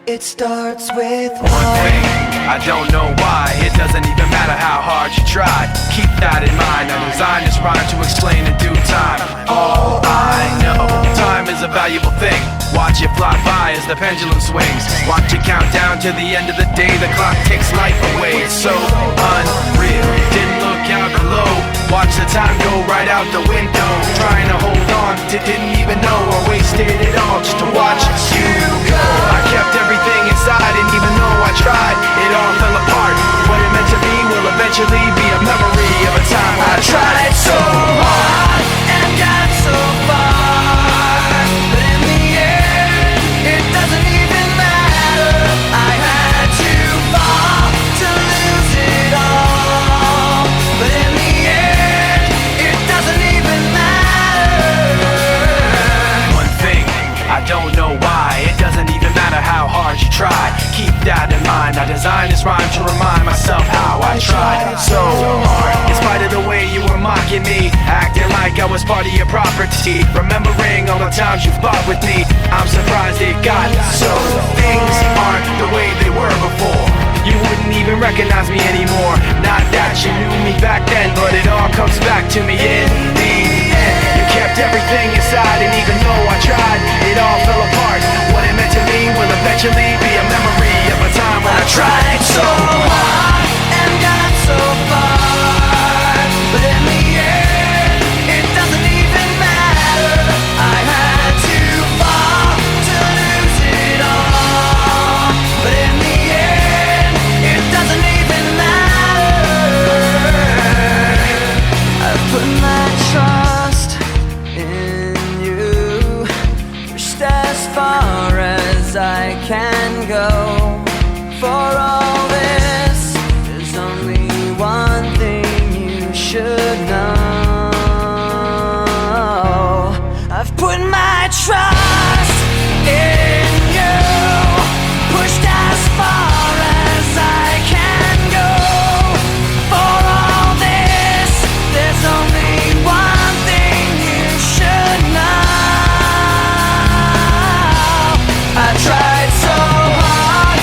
It starts with one thing, I don't know why. It doesn't even matter how hard you try. Keep that in mind, I designed this rhyme to explain in due time. All I know, time is a valuable thing. Watch it fly by as the pendulum swings. Watch it count down to the end of the day. The clock takes life away, it's so unreal. Didn't look out below, watch the time go right out the window. Trying to hold on, didn't even know I wasted it all just to watch you go. I kept everything inside, and even though I tried, it all fell apart. What it meant to be will eventually be a memory of a time I tried so hard and got so far, but in the end, it doesn't even matter. I had to fall to lose it all, but in the end, it doesn't even matter. One thing, I don't know why. It doesn't even matter how hard you try. Keep that in mind, I designed this rhyme to remind myself how I tried so hard. In spite of the way you were mocking me, acting like I was part of your property, remembering all the times you fought with me, I'm surprised it got so. Things aren't the way they were before. You wouldn't even recognize me anymore. Not that you knew me back then, but it all comes back to me in the end. You kept everything inside, and even though I tried, it all fell apart. What it meant to me will eventually be a memory of a time when I tried so hard and got so far, but in the end, it doesn't even matter. I had to fall to lose it all, but in the end, it doesn't even matter. I put my trust in you, pushed as far as I can go. For all this, there's only one thing you should know. I've put my trust in you, pushed as far as I can go. For all this, there's only one thing you should know. I tried so hard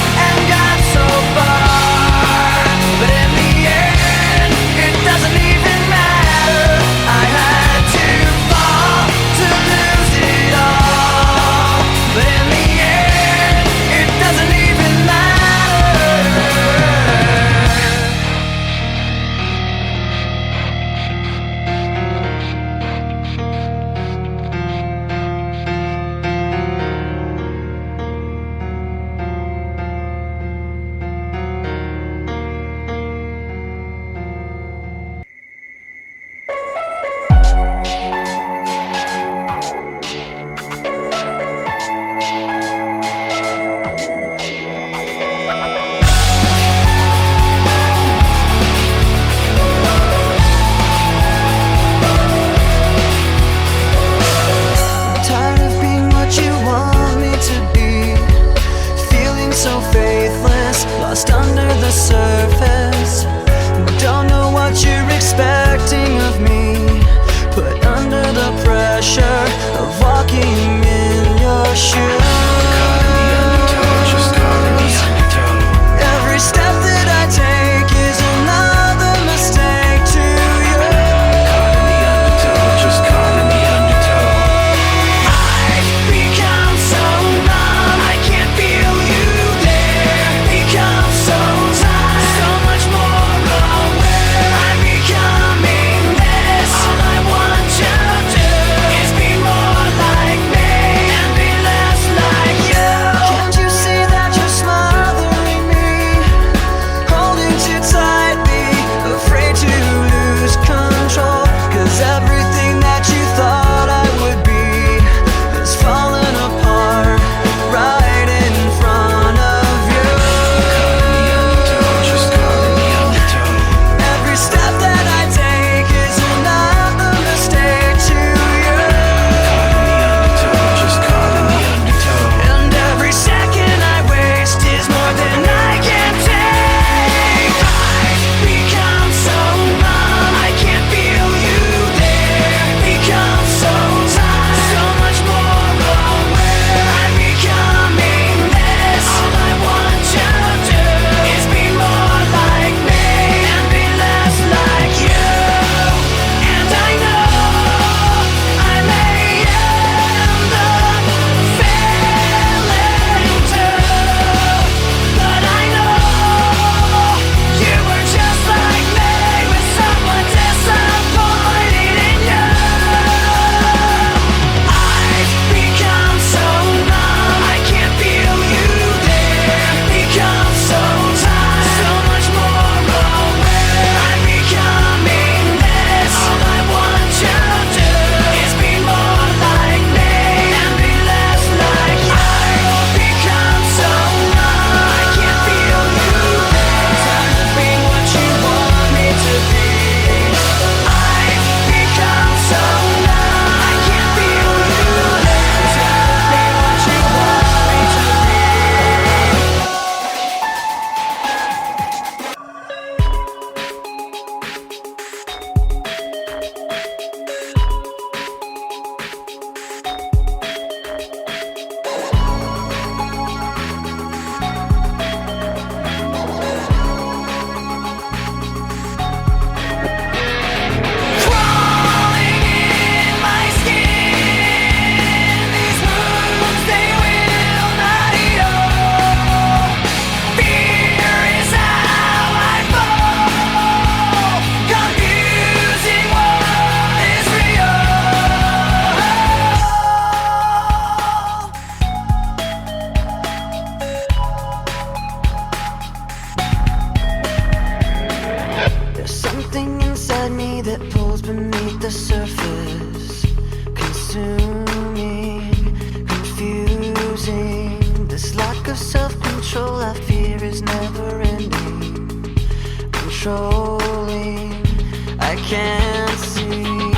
can't seem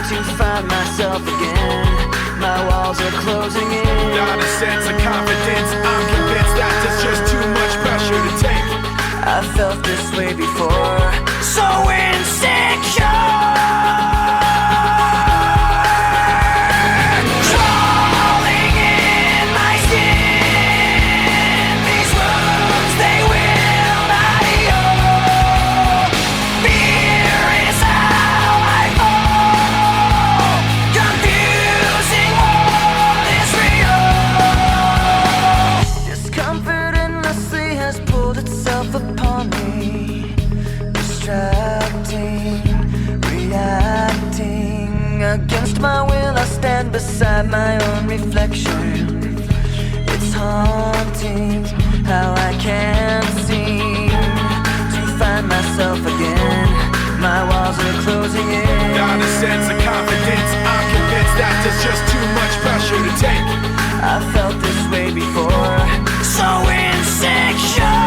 to find myself again. My walls are closing in. Not a sense of confidence, I'm convinced that there's just too much pressure to take. I felt this way before, so insecure. Crawling in my skin, these wounds they will not heal. Fear is how I fall, confusing what is real. Discomfort endlessly has pulled itself upon me, distracting, reacting. Against my will I stand beside my own reflection. It's haunting how I can't seem to find myself again. My walls are closing in. Not a sense of confidence, I'm convinced that there's just too much pressure to take. I felt this way before, so insecure.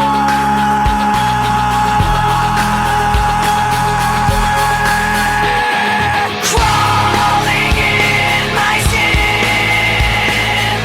Crawling in my skin,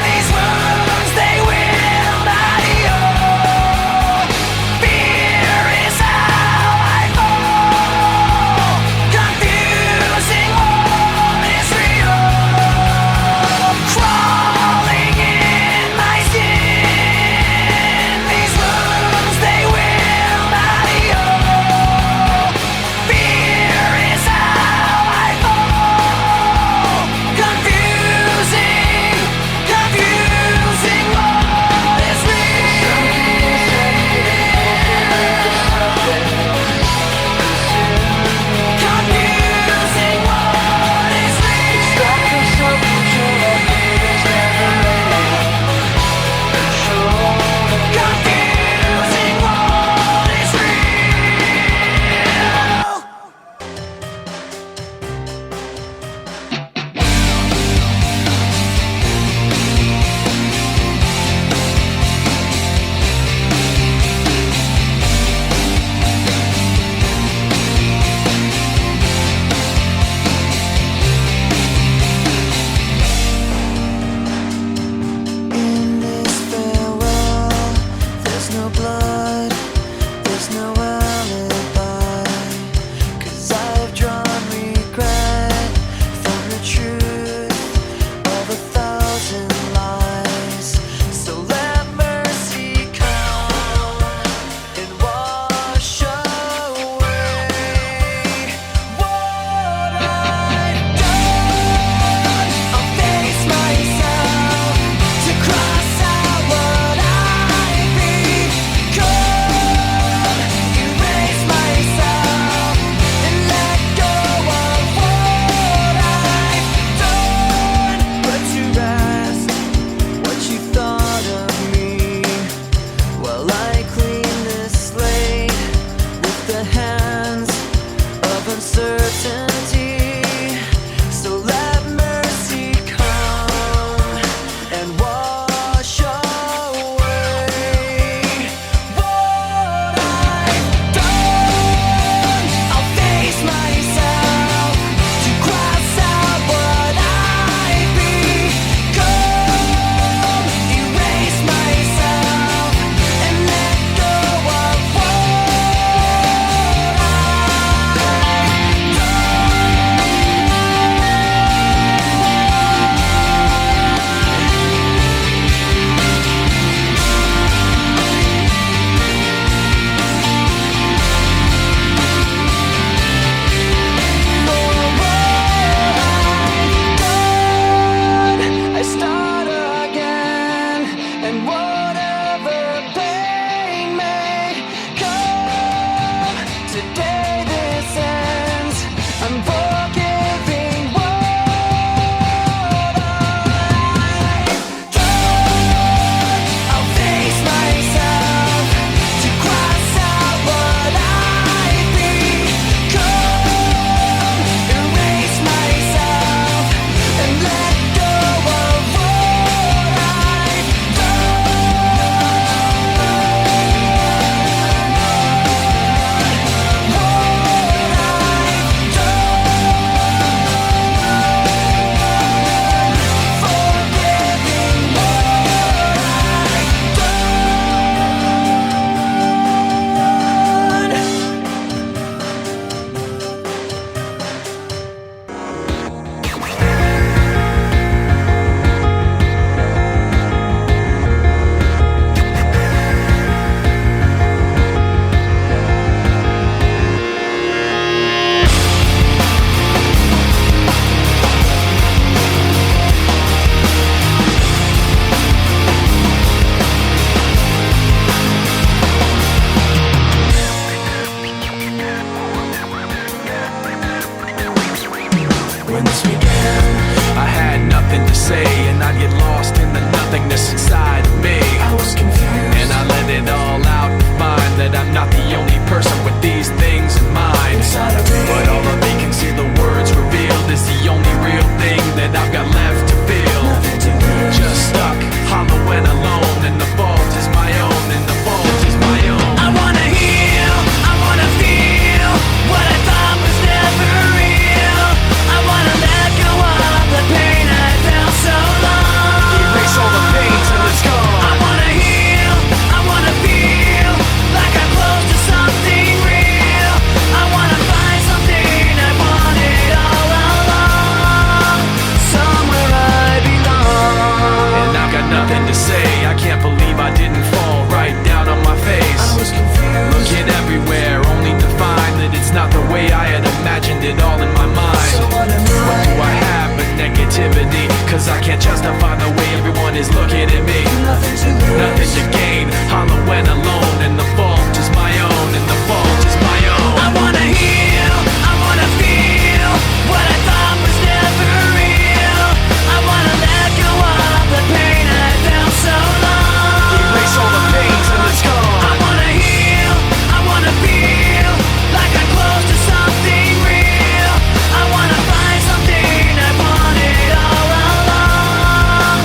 is looking at me. Nothing to lose, nothing to gain. Hollow and alone, and the fault is my own, and the fault is my own. I wanna heal, I wanna feel what I thought was never real. I wanna let go of the pain I felt so long. Erase all the pain till it's gone. I wanna heal, I wanna feel like I'm close to something real. I wanna find something I wanted all along.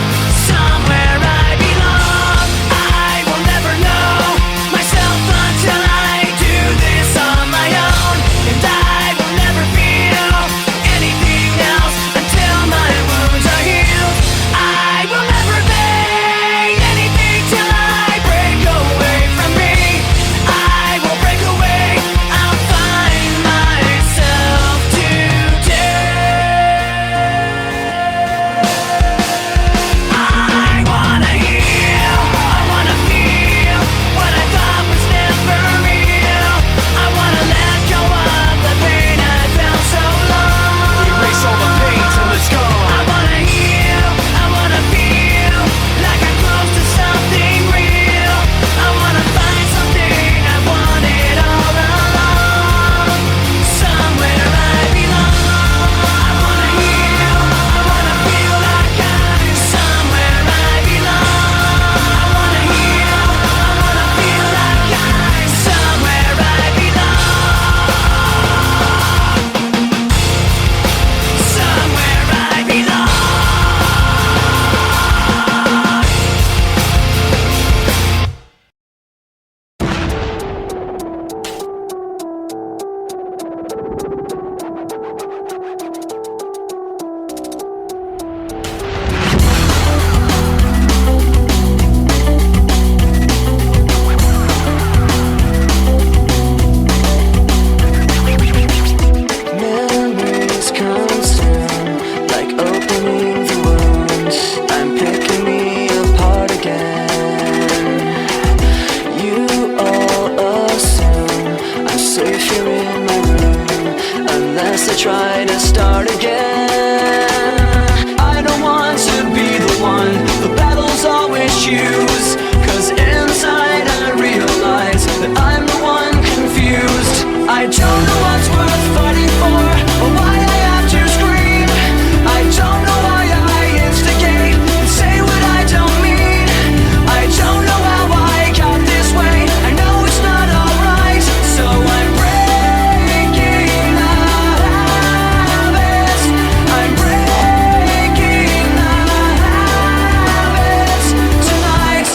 Somewhere I belong. I will never know myself until I do this on my own. And I will never feel anything else until my wounds are healed. I will never be anything till I break away from me. I will break away, I'll find myself today. I wanna heal, I wanna feel what I thought was never real. I wanna let go of the pain I felt so long. Erase all the pain till it's gone. I wanna heal, I wanna feel like I'm close to something real. I wanna find something I wanted all along. Somewhere I belong. I wanna heal, I wanna feel like I'm somewhere I belong. I wanna heal, I wanna feel like I'm somewhere I belong. Somewhere I belong. Memories consume, like opening the wound. I'm picking me apart again. You all assume I'm safe here in my room, unless I try to start again. I don't want to be the one the battles always choose, 'cause inside I realize that I'm the one confused. I don't know what's worth fighting for, or why I have to scream. I don't know why I instigate and say what I don't mean. I don't know how I got this way, I know it's not alright. So I'm breaking the habits. I'm breaking the habits tonight.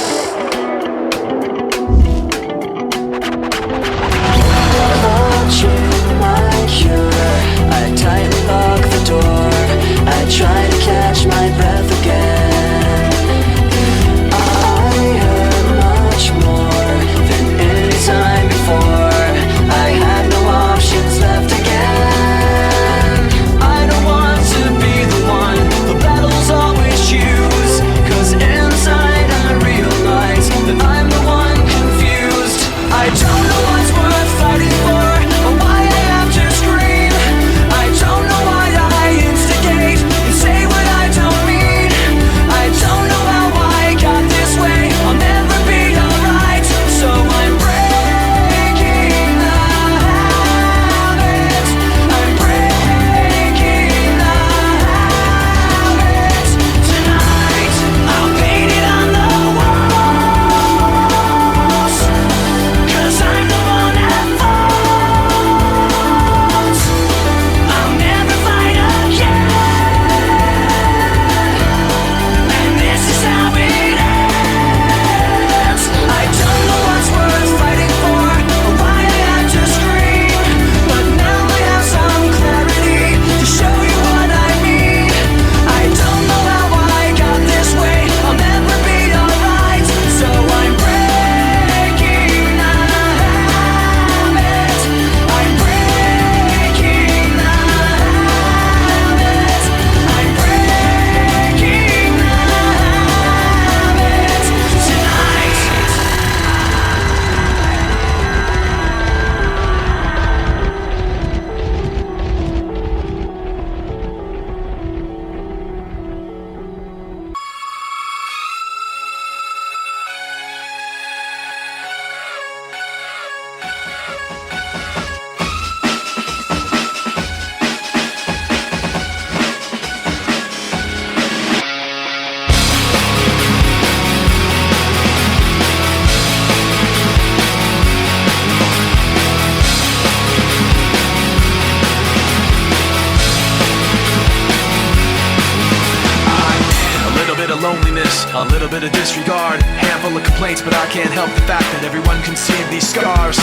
bit of disregard, handful of complaints, but I can't help the fact that everyone can see these scars.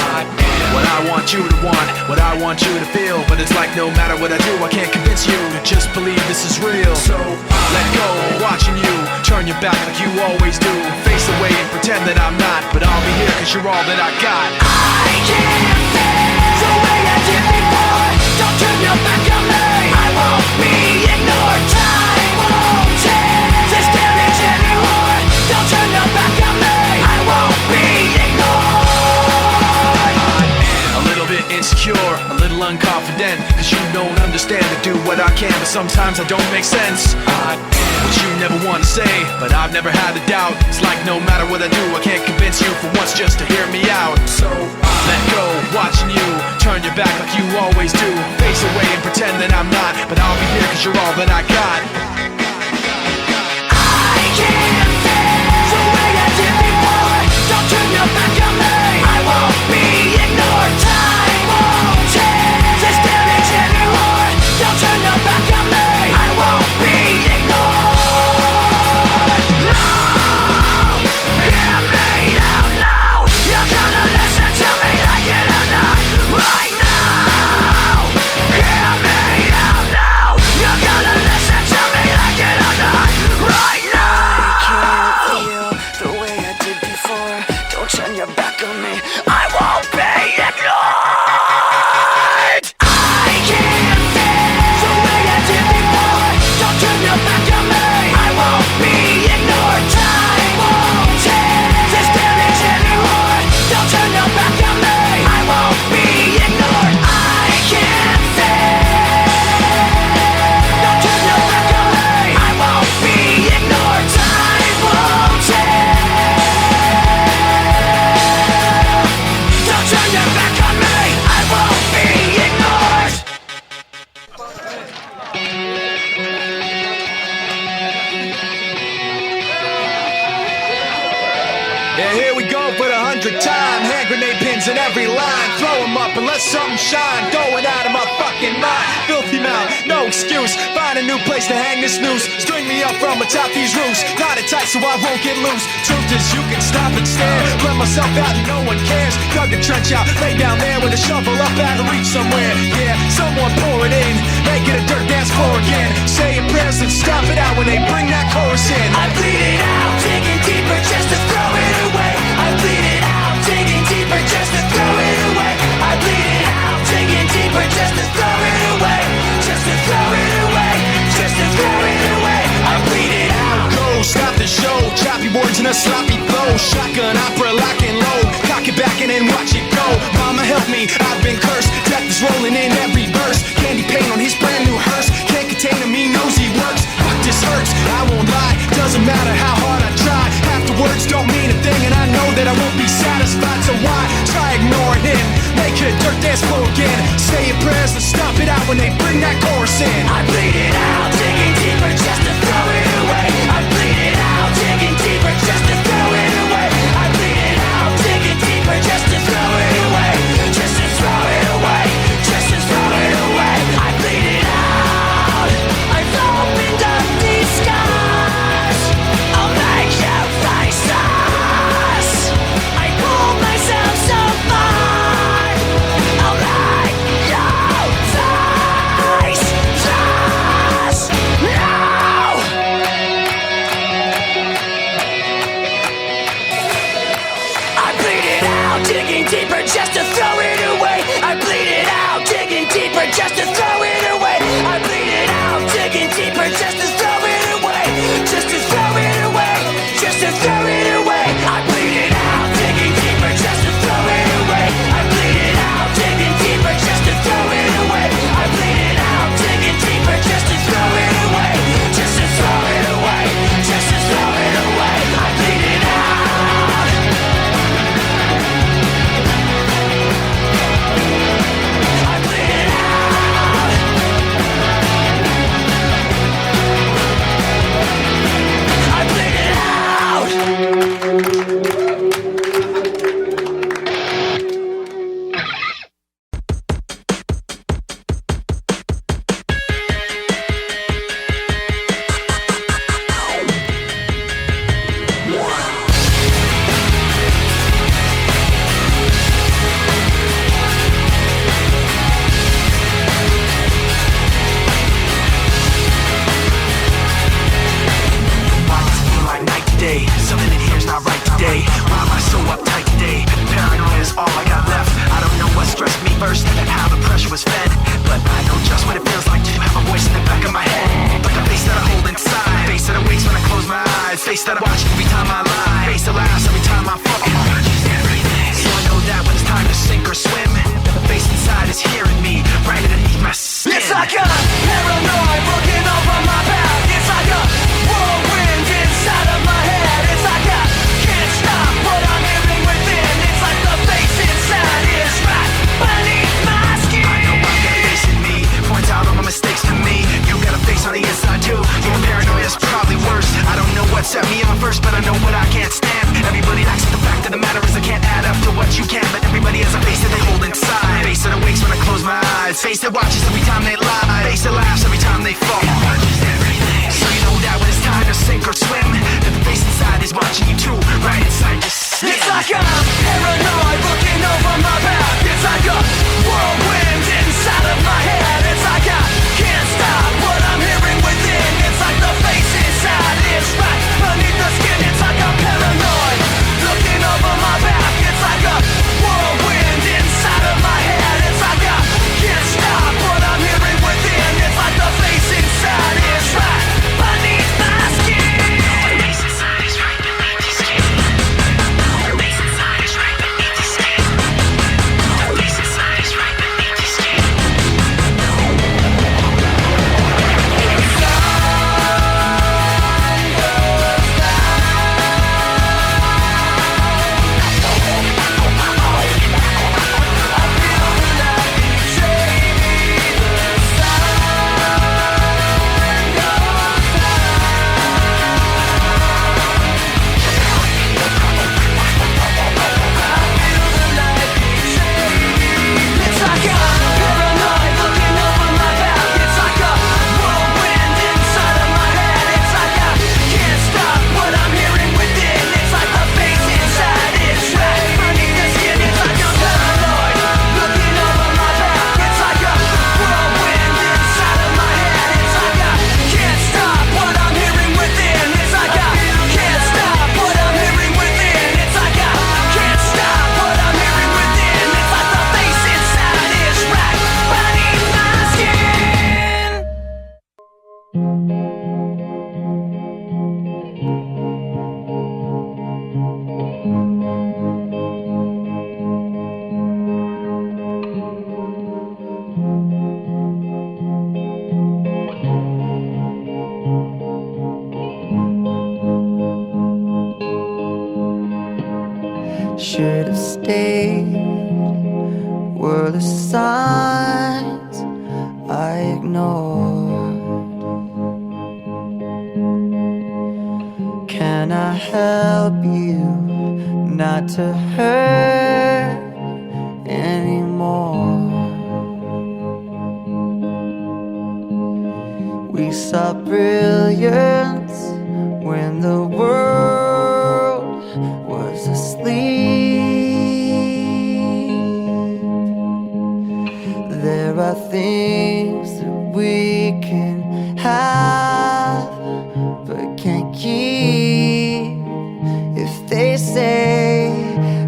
What I want you to want, what I want you to feel, but it's like no matter what I do, I can't convince you to just believe this is real. So let go of watching you turn your back like you always do, face away and pretend that I'm not, but I'll be here cause you're all that I got. I can't feel the way I did before. Don't turn your back on me, I won't be ignored. Time won't change this damage anymore. Don't turn your back on me, I won't be ignored. A little bit insecure, a little unconfident, cause you don't understand to do what I can, but sometimes I don't make sense. What you never want to say, but I've never had a doubt. It's like no matter what I do, I can't convince you for once just to hear me out. So let go, watching you turn your back like you always do, face away and pretend that I'm not, but I'll be here cause you're all that I got. I can't feel the way I did before. Don't turn your back on me, I won't be ignored. Time won't change this damage anymore. Don't turn your back on me, I won't be ignored. No, hear me out now. You're gonna listen to me like it or not. Right now, hear me out now. You're gonna listen to me like it or not. Right now. I can't feel the way I did before. Don't turn your back on me, I won't be ignored. I can't feel the way I did before. Don't turn your back on me, I won't be ignored. Time won't change this damage anymore. Don't turn your back on me, I won't be ignored. I can't feel. Don't turn your back on me, I won't be ignored. Time won't change. Don't turn your back on me, I won't be ignored. Yeah, here we go for the 100th time. Hand grenade pins in every line. Throw them up and let something shine. Going out of my fucking mind. Filthy mouth, no excuse. Find a new place to hang this noose. String me up from atop these roofs. Knot it tight so I won't get loose. Truth is you can stop and stare. Let myself out and no one cares. Dug the trench out, lay down there with a shovel up out of reach somewhere. Yeah, someone pour it in. Make it a dirt dance floor again. Say your prayers and stop it out when they bring that chorus in. I bleed it out, digging deeper just to throw it away. I bleed it out, digging deeper just to throw it away. I bleed it out, digging deeper just to throw it away. Just to throw it away, just to throw it away. I bleed it out. Go, stop the show. Choppy words in a sloppy flow. Shotgun opera lock and load. Cock it back and then watch it go. Mama help me, I've been cursed. Death is rolling in every verse. Candy paint on his brand new hearse. Can't contain him, he knows he works. Fuck, this hurts, I won't lie. Doesn't matter how hard I try. Half the words don't mean a thing, and I know that I won't be satisfied. So why try ignoring him? Make it a dirt dance floor again. Say your prayers and stop it out when they bring that chorus in. I bleed it out, digging deeper just to throw it away. I bleed it out, digging deeper just to throw it away. I bleed it out, digging deeper just to throw it away. Just to throw it away, just to throw it away. I bleed it out. I've opened up these scars. I'll make you face us. I pulled myself so far. I'll make you face us. No! I bleed it out, digging deeper just to throw it away. I bleed it out, digging deeper just to throw it away. I bleed it out, digging deeper just to throw it away. Just to throw it away, just to throw it away. I bleed it out, digging deeper just to throw it away. I bleed it out, digging deeper just to throw it away. I bleed it out, digging deeper just to throw it away. Just to throw it away, just to throw it away. I bleed it out. first, how the pressure was fed. But I know just what it feels like to have a voice in the back of my head, like a face that I hold inside, face that awakes when I close my eyes, face that I watch every time I lie, face that laughs every time I fall. So I know that when it's time to sink or swim, the face inside is hearing me right underneath my skin. It's like a paranoid looking over my back. It's like a whirlwind inside of my head. It's like I can't stop what I'm hearing within. It's like the face inside is right beneath my skin. I know I've got a face in me, points out all my mistakes to me. You got a face on the inside too. Your paranoia is probably worse. I don't know what set me on first, but I know what I can't stand. Everybody acts, the fact of the matter is I can't add up to what you can. But everybody has a face that they hold inside, face that awakes when I close my eyes, face that watches every time they lie, face that laughs every time they fall. So you know that when it's time to sink or swim, that the face inside is watching you too, right inside your skin. It's like I'm paranoid looking over my back. It's like a whirlwind inside of my head. It's like I can't stop what I'm hearing within. It's like the face inside is right beneath the skin. It's like I'm paranoid looking over my back. It's like a whirlwind inside of my head. It's like I can't stop what I'm hearing within. It's like the face inside is right beneath my skin. The face inside is right beneath your skin. The face inside is right beneath your skin. The face inside is right beneath your skin. It's like I'm paranoid looking over my back. It's like a whirlwind inside of my head. It's like I can't stop what I'm hearing within. It's like the face inside is right beneath the skin. It's like I'm paranoid looking over my back. It's like a whirlwind inside of my head. It's like I can't stop what I'm hearing within. It's like I can't stop what I'm hearing within. It's like I can't stop what I'm hearing within. It's like the face inside is right beneath my skin. Should have stayed. Were the signs I ignored? Can I help you not to hurt anymore? We saw brilliance when the world was asleep. There are things that we can have but can't keep. If they say,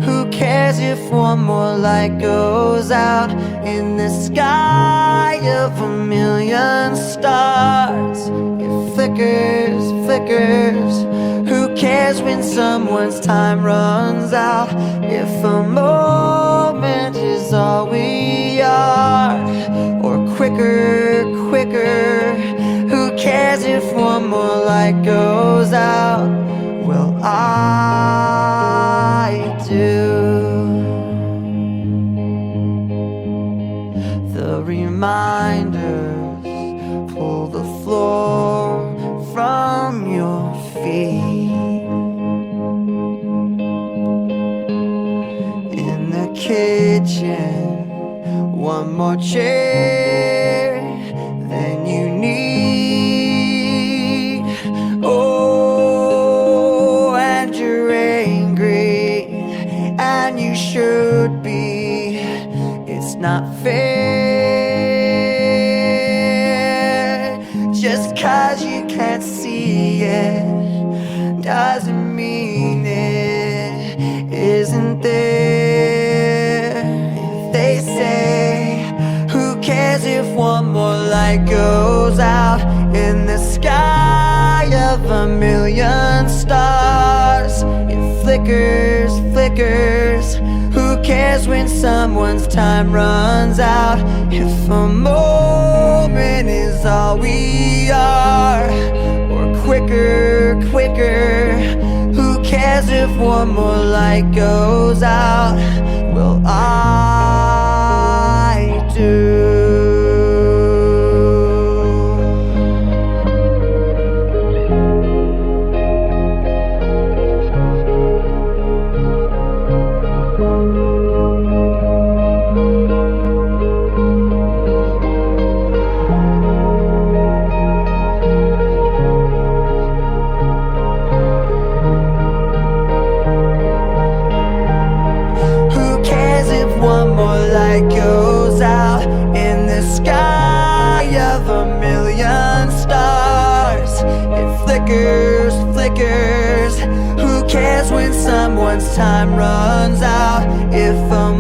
who cares if one more light goes out in the sky of a million stars? It flickers, flickers. Who cares when someone's time runs out? If a moment is all we are, or quicker, quicker. Who cares if one more light goes out? Well, I do. The reminders pull the floor from your feet. In the kitchen, one more chair than you need. Oh, and you're angry, and you should be. It's not fair. Just 'cause you can't see it doesn't mean it isn't there. If they say flickers, flickers. Who cares when someone's time runs out? If a moment is all we are, or quicker, quicker. Who cares if one more light goes out? Well, I do. One more light goes out in the sky of a million stars. It flickers, flickers. Who cares when someone's time runs out? If a